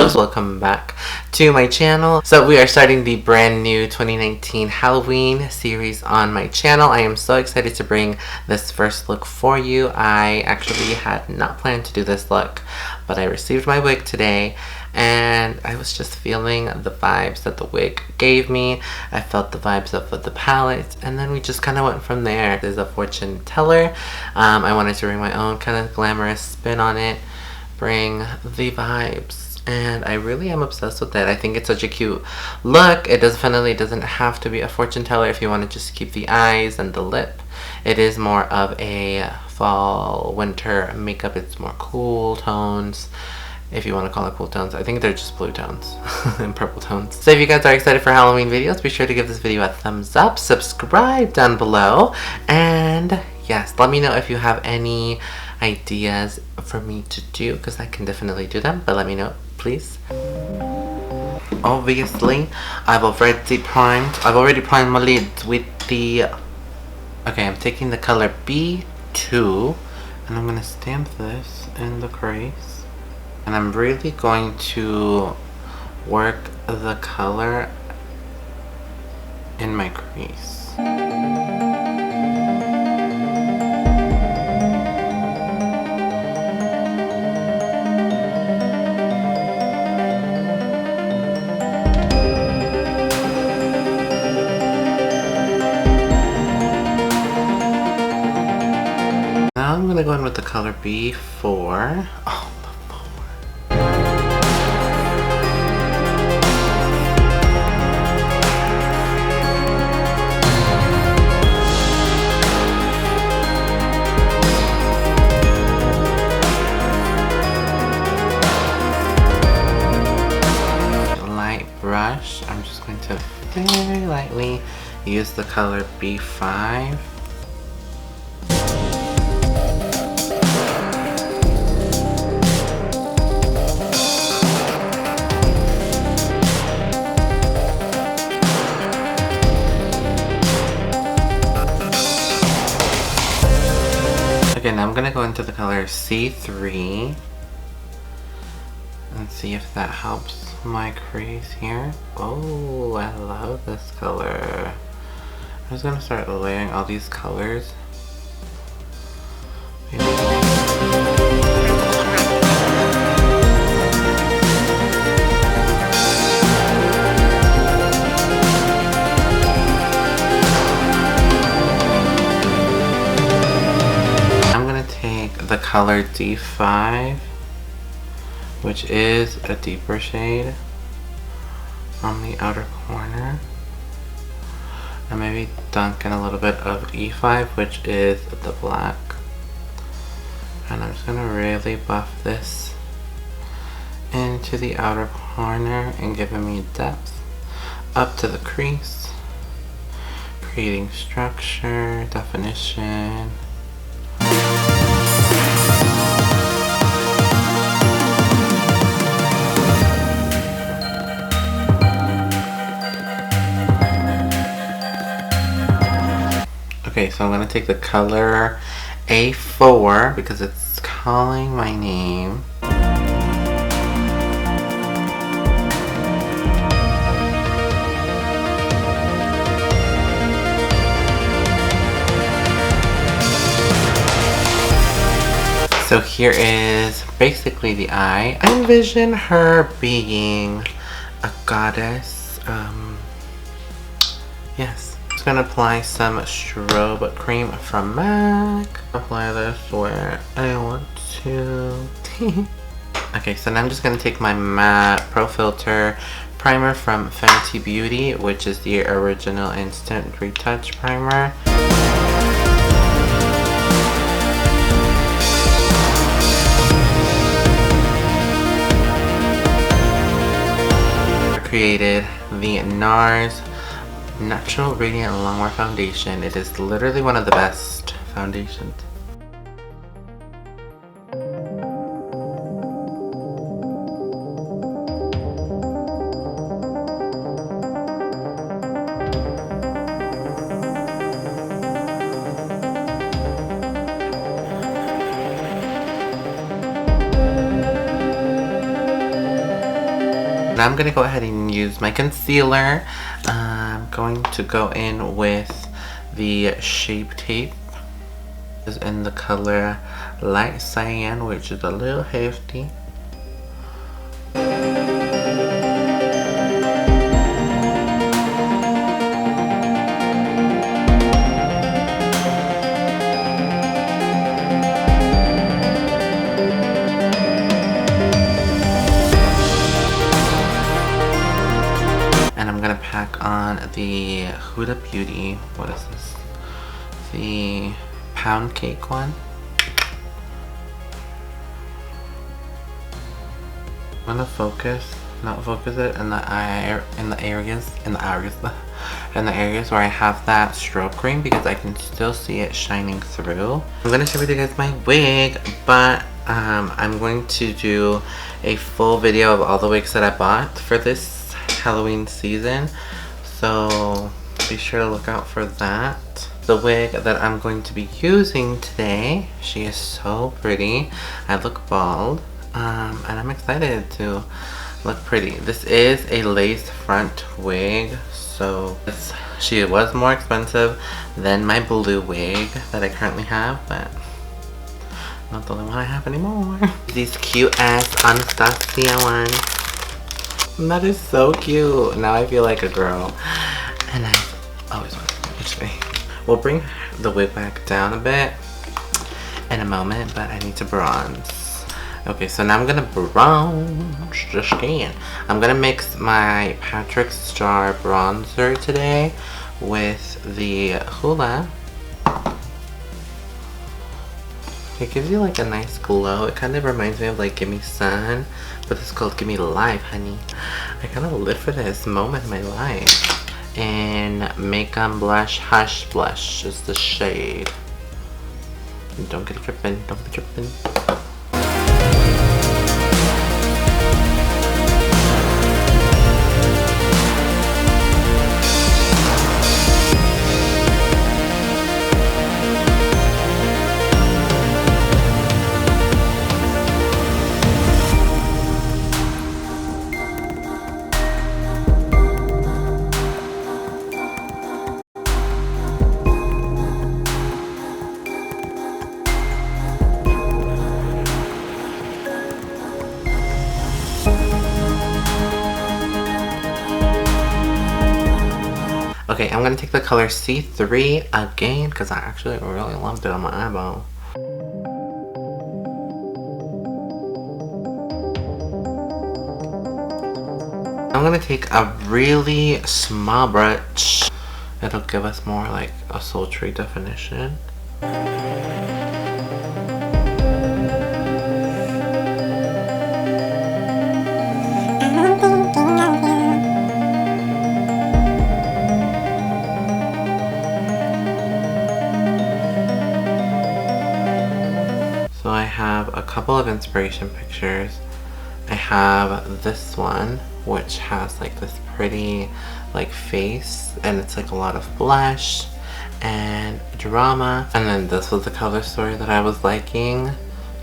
Angels, welcome back to my channel. So we are starting the brand new 2019 Halloween series on my channel. I am so excited to bring this first look for you. I actually had not planned to do this look, but I received my wig today and I was just feeling the vibes that the wig gave me. I felt the vibes of the palette, and then we just kind of went from there. There's a fortune teller. I wanted to bring my own kind of glamorous spin on it, bring the vibes, and I really am obsessed with it. I think it's such a cute look. It definitely doesn't have to be a fortune teller if you want to just keep the eyes and the lip. It is more of a fall winter makeup. It's more cool tones, if you want to call it cool tones. I think they're just blue tones and purple tones. So if you guys are excited for Halloween videos, be sure to give this video a thumbs up, subscribe down below, and yes, let me know if you have any ideas for me to do, because I can definitely do them, but let me know, please. Obviously, I've already primed my lids with the, okay, I'm taking the color B2, and I'm gonna stamp this in the crease. And I'm really going to work the color in my crease. Now I'm gonna go in with the color B4. Oh. Brush, I'm just going to very lightly use the color B5. Again, I'm gonna go into the color C3 and see if that helps my crease here. Oh, I love this color. I'm just gonna start layering all these colors. I'm gonna take the color D5, which is a deeper shade, on the outer corner, and maybe dunk in a little bit of E5, which is the black. And I'm just gonna really buff this into the outer corner and giving me depth up to the crease, creating structure, definition. Okay, so I'm going to take the color A4 because it's calling my name. So here is basically the eye. I envision her being a goddess. Yes. I'm gonna apply some strobe cream from MAC. Apply this where I want to. Okay, so now I'm just gonna take my matte Pro Filter primer from Fenty Beauty, which is the original instant retouch primer. I created the NARS Natural Radiant Longwear Foundation. It is literally one of the best foundations. now I'm gonna go ahead and use my concealer. I'm going to go in with the Shape Tape. Is in the color Light Cyan, which is a little hefty. And I'm gonna pack on the Huda Beauty, what is this? The Pound Cake one. I'm gonna not focus it in the areas where I have that strobe cream, because I can still see it shining through. I'm gonna share with you guys my wig, but I'm going to do a full video of all the wigs that I bought for this Halloween season, so be sure to look out for that. The wig that I'm going to be using today, she is so pretty. I look bald, and I'm excited to look pretty. This is a lace front wig, so she was more expensive than my blue wig that I currently have, but not the only one I have anymore. These cute ass Anastasia ones. That is so cute. Now I feel like a girl. And I always wanted to actually. We'll bring the wig back down a bit in a moment, but I need to bronze. Okay, so now I'm gonna bronze. Just kidding. I'm gonna mix my Patrick Star bronzer today with the Hoola. It gives you like a nice glow. It kind of reminds me of like Gimme Sun, but it's called Gimme Life, honey. I kind of live for this moment in my life. And Makeup Blush Hush Blush is the shade. Don't get dripping, don't be dripping. Okay, I'm gonna take the color C3 again because I actually really loved it on my eyeball. I'm gonna take a really small brush. It'll give us more like a sultry definition. So I have a couple of inspiration pictures. I have this one, which has like this pretty like face, and it's like a lot of blush and drama. And then this was the color story that I was liking.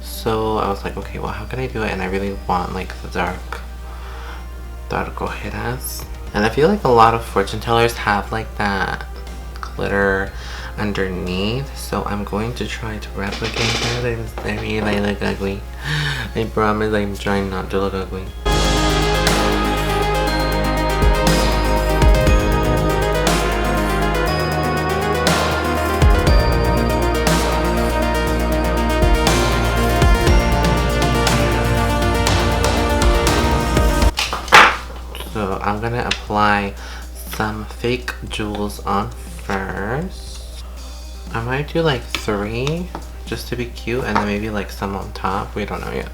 So I was like, okay, well, how can I do it? And I really want like the dark ojeras. And I feel like a lot of fortune tellers have like that glitter underneath, so I'm going to try to replicate that. I really look ugly. I promise I'm trying not to look ugly. So I'm gonna apply some fake jewels on first. I might do like 3 just to be cute, and then maybe like some on top. We don't know yet.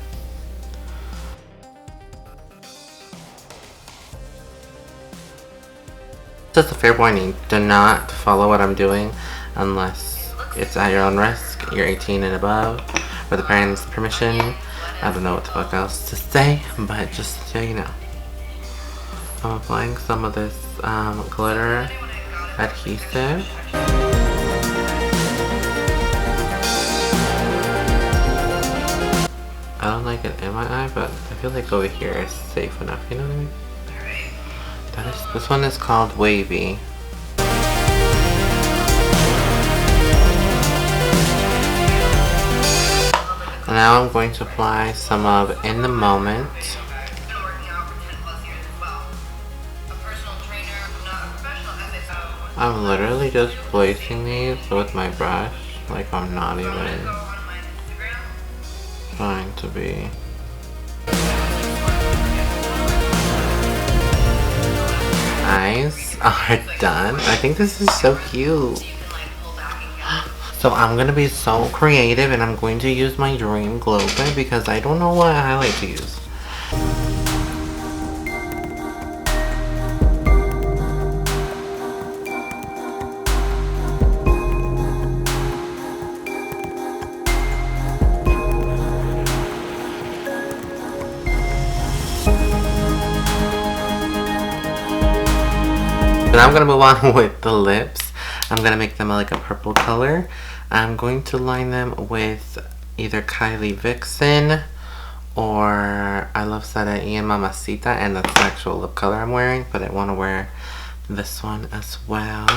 Just a fair warning, do not follow what I'm doing unless it's at your own risk. You're 18 and above, with the parents' permission. I don't know what the fuck else to say, but just so you know. I'm applying some of this glitter adhesive. I don't like it in my eye, but I feel like over here is safe enough, you know what I mean? This one is called Wavy. And now I'm going to apply some of In the Moment. I'm literally just placing these with my brush, like I'm not even trying to be. Eyes are done. I think this is so cute. So I'm gonna be so creative and I'm going to use my Dream Glow Pen because I don't know what highlight to use. But I'm gonna move on with the lips. I'm gonna make them like a purple color. I'm going to line them with either Kylie Vixen or I Love Sada Ian Mamacita, and that's the actual lip color I'm wearing, but I want to wear this one as well.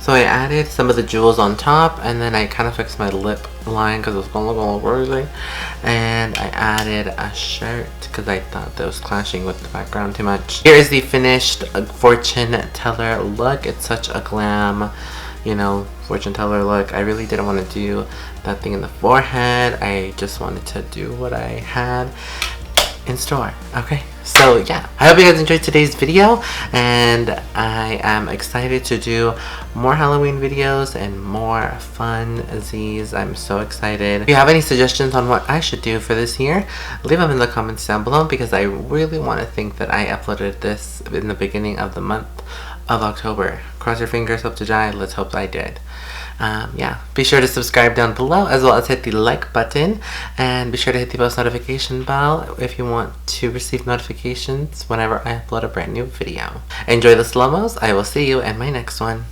So I added some of the jewels on top, and then I kind of fixed my lip line because it was going to look all crazy. And I added a shirt because I thought that was clashing with the background too much. Here is the finished fortune teller look. It's such a glam, you know, fortune teller look. I really didn't want to do that thing in the forehead. I just wanted to do what I had in store. Okay, so yeah, I hope you guys enjoyed today's video, and I am excited to do more Halloween videos and more fun Z's. I'm so excited. If you have any suggestions on what I should do for this year, leave them in the comments down below because I really want to think that I uploaded this in the beginning of the month of October. Cross your fingers, hope to die. Let's hope I did. Yeah, be sure to subscribe down below as well as hit the like button, and be sure to hit the post notification bell if you want to receive notifications whenever I upload a brand new video. Enjoy the slow-mos. I will see you in my next one.